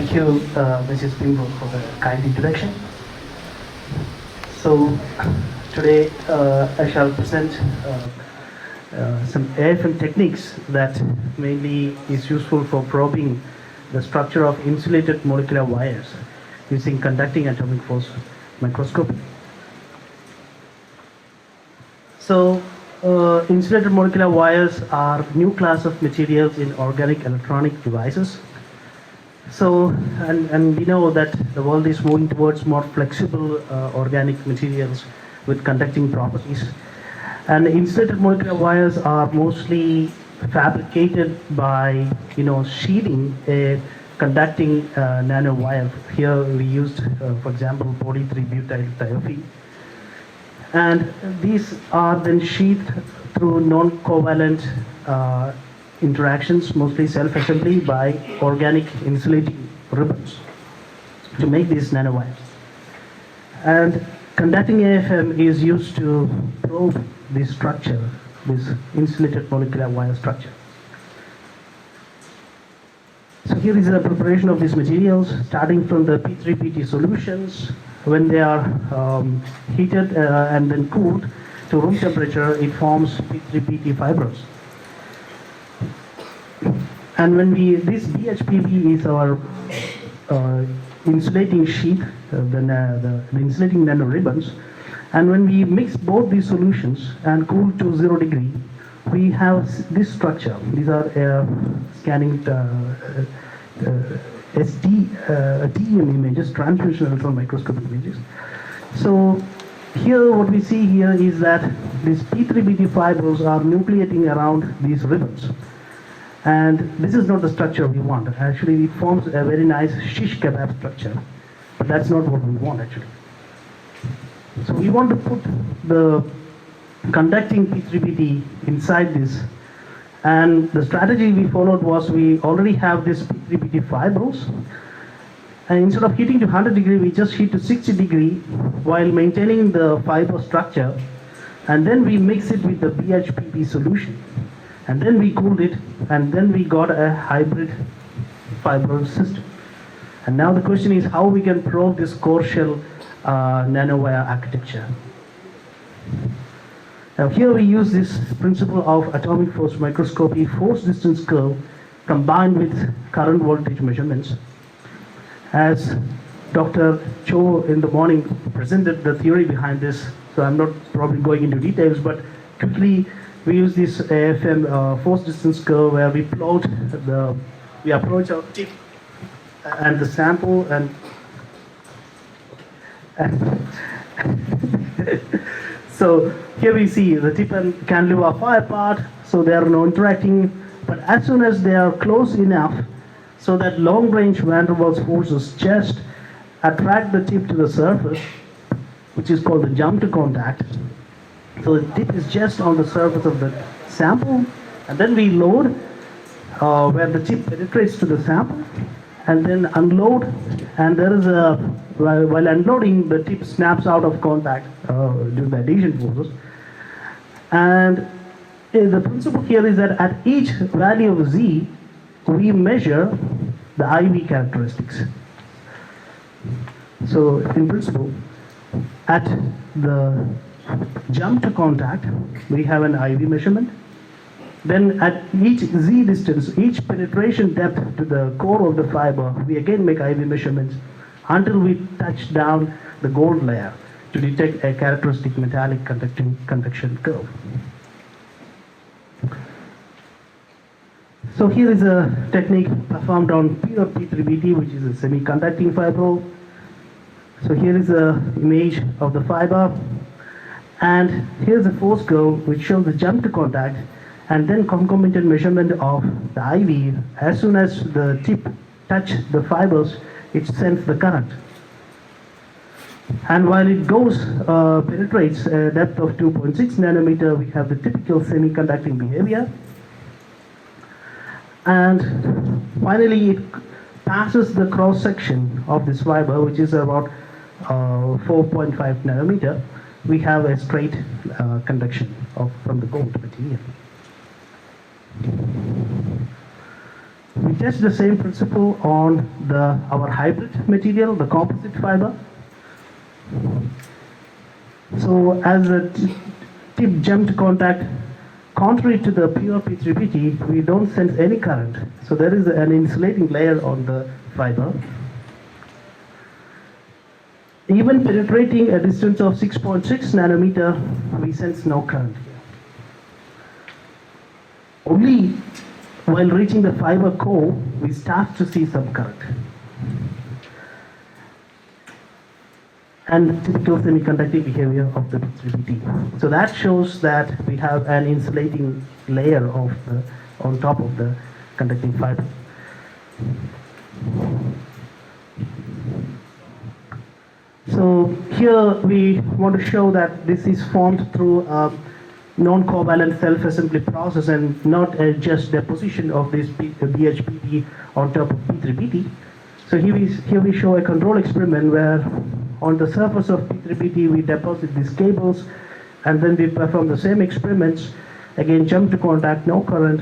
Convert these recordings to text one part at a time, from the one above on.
Thank you, Mrs. Pimbo, for the kind introduction. So, today I shall present some AFM techniques that mainly is useful for probing the structure of insulated molecular wires using conducting atomic force microscopy. So, insulated molecular wires are new class of materials in organic electronic devices. So, and we know that the world is moving towards more flexible organic materials with conducting properties. And insulated molecular wires are mostly fabricated by, sheathing a conducting nanowire. Here we used, for example, poly-3-butyl thiophene. And these are then sheathed through non-covalent interactions, mostly self-assembly by organic insulating ribbons to make these nanowires. And conducting AFM is used to probe this structure, this insulated molecular wire structure. So here is a preparation of these materials, starting from the P3PT solutions. When they are heated and then cooled to room temperature, it forms P3PT fibrils. And when this BHPP is our insulating sheet, the insulating nanoribbons, and when we mix both these solutions and cool to 0 degree, we have this structure. These are scanning TEM images, transmission electron microscopic images. So here what we see here is that these P3BT fibrils are nucleating around these ribbons. And this is not the structure we want. Actually, it forms a very nice shish kebab structure, but that's not what we want actually. So we want to put the conducting P3BT inside this. And the strategy we followed was we already have this P3BT fibrils. And instead of heating to 100 degree, we just heat to 60 degree while maintaining the fiber structure. And then we mix it with the BHPP solution. And then we cooled it, and then we got a hybrid fibril system. And now the question is how we can probe this core shell nanowire architecture. Now here we use this principle of atomic force microscopy, force distance curve, combined with current voltage measurements. As Dr. Cho in the morning presented the theory behind this, so I'm not probably going into details, but quickly we use this AFM force distance curve where we plot we approach our tip and the sample and so here we see the tip and cantilever are far apart, so they are not interacting, but as soon as they are close enough so that long range van der Waals forces just attract the tip to the surface, which is called the jump to contact. So the tip is just on the surface of the sample, and then we load where the tip penetrates to the sample, and then unload, and there is while unloading, the tip snaps out of contact due to the adhesion forces. And the principle here is that at each value of Z, we measure the IV characteristics. So in principle, at the jump to contact, we have an IV measurement. Then at each Z distance, each penetration depth to the core of the fiber, we again make IV measurements until we touch down the gold layer to detect a characteristic metallic conduction curve. So here is a technique performed on pure P3BT, which is a semi-conducting fibril. So here is an image of the fiber. And here's a force curve which shows the jump to contact and then concomitant measurement of the IV. As soon as the tip touches the fibers, it sends the current. And while it penetrates a depth of 2.6 nanometer, we have the typical semi-conducting behavior. And finally, it passes the cross section of this fiber, which is about 4.5 nanometer. We have a straight conduction from the gold material. We We test the same principle on our hybrid material, the composite fiber. So as the tip jump to contact, contrary to the pure P3PT, we don't sense any current. So there is an insulating layer on the fiber. Even penetrating a distance of 6.6 nanometer, we sense no current here. Only while reaching the fiber core, we start to see some current. And typical semiconducting behavior of the P3PT. So that shows that we have an insulating layer on top of the conducting fiber. So here we want to show that this is formed through a non-covalent self-assembly process and not just deposition of this BHPT on top of P3PT. So here we show a control experiment where on the surface of P3PT we deposit these cables, and then we perform the same experiments. Again, jump to contact, no current,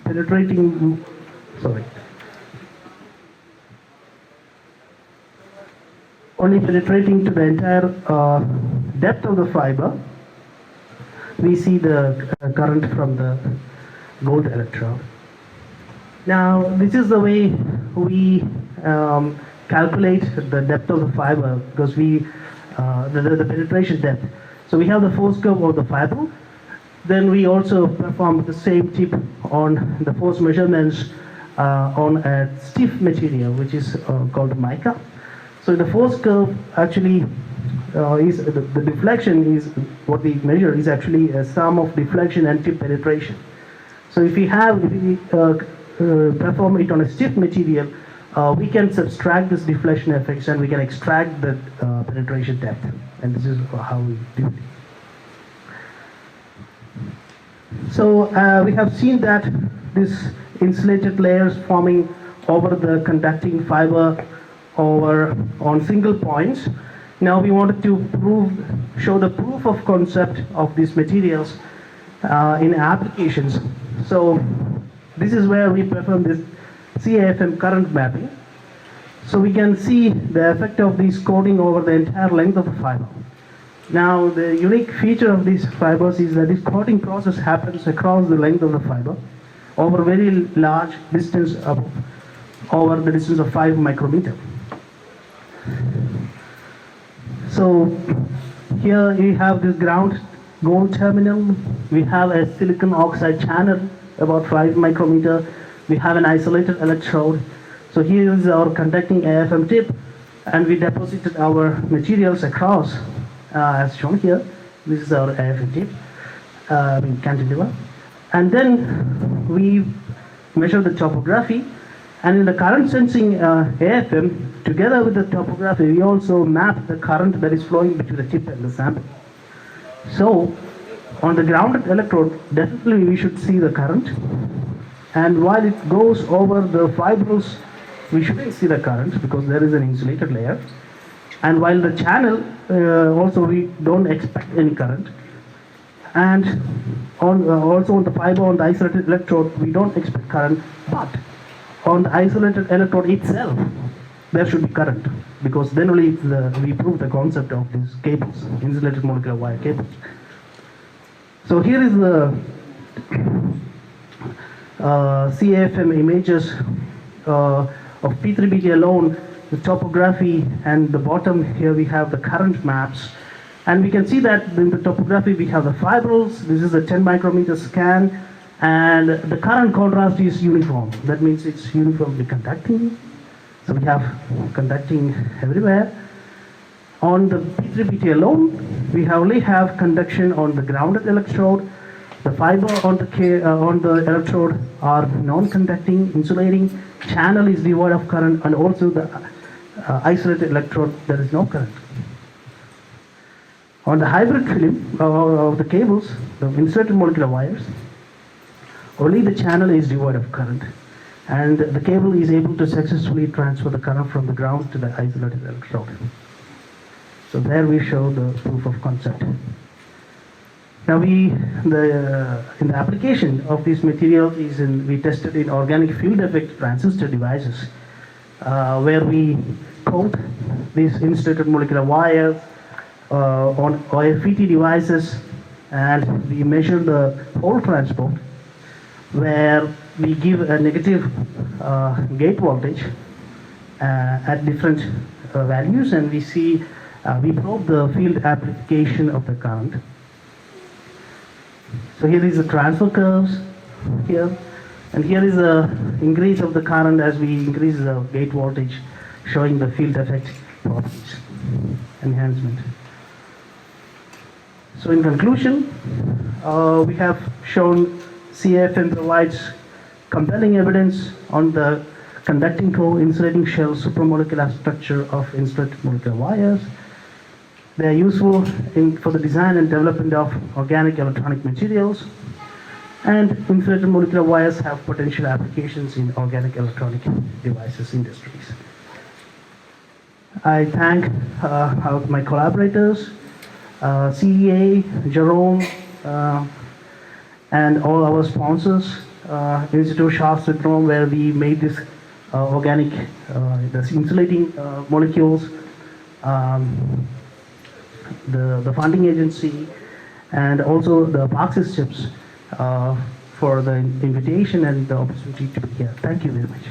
penetrating, only penetrating to the entire depth of the fiber. We see the current from the gold electrode. Now, this is the way we calculate the depth of the fiber, because the penetration depth. So we have the force curve of the fiber. Then we also perform the same tip on the force measurements on a stiff material, which is called mica. So the force curve actually is the deflection is what we measure is actually a sum of deflection and tip penetration. So if we perform it on a stiff material, we can subtract this deflection effects and we can extract the penetration depth. And this is how we do it. So we have seen that this insulated layers forming over the conducting fiber on single points. Now we wanted to show the proof of concept of these materials in applications. So this is where we perform this CAFM current mapping. So we can see the effect of this coating over the entire length of the fiber. Now the unique feature of these fibers is that this coating process happens across the length of the fiber over very large distance over the distance of 5 micrometer. So here we have this ground gold terminal. We have a silicon oxide channel about 5 micrometer. We have an isolated electrode. So here is our conducting AFM tip, and we deposited our materials across as shown here. This is our AFM tip, cantilever. And then we measure the topography, and in the current sensing AFM, together with the topography, we also map the current that is flowing between the tip and the sample. So on the grounded electrode, definitely we should see the current. And while it goes over the fibrils, we shouldn't see the current because there is an insulated layer. And while the channel, also we don't expect any current. And also on the fiber, on the isolated electrode, we don't expect current. But on the isolated electrode itself, there should be current, because then only we prove the concept of these cables, insulated molecular wire cables. So here is the CAFM images of P3PT alone, the topography, and the bottom here we have the current maps. And we can see that in the topography we have the fibrils. This is a 10 micrometer scan, and the current contrast is uniform. That means it's uniformly conducting. So we have conducting everywhere. On the P3PT alone, we only have conduction on the grounded electrode. The fiber on the electrode are non-conducting, insulating. Channel is devoid of current, and also the isolated electrode, there is no current. On the hybrid film of the cables, the insulated molecular wires, only the channel is devoid of current, and the cable is able to successfully transfer the current from the ground to the isolated electrode. So there we show the proof of concept. Now in the application of these materials we tested in organic field effect transistor devices, where we coat these insulated molecular wires on OFET devices, and we measure the hole transport, where we give a negative gate voltage at different values, and we probe the field application of the current. So here is the transfer curves here, and here is the increase of the current as we increase the gate voltage, showing the field effect properties, enhancement. So in conclusion, we have shown CAFM provides compelling evidence on the conducting core insulating shell supramolecular structure of insulated molecular wires. They are useful for the design and development of organic electronic materials, and insulated molecular wires have potential applications in organic electronic devices industries. I thank my collaborators, CEA, Jerome, and all our sponsors, Institute Shah Syndrome, where we made this organic, the insulating molecules, the funding agency, and also the Parksys Chips for the invitation and the opportunity to be here. Thank you very much.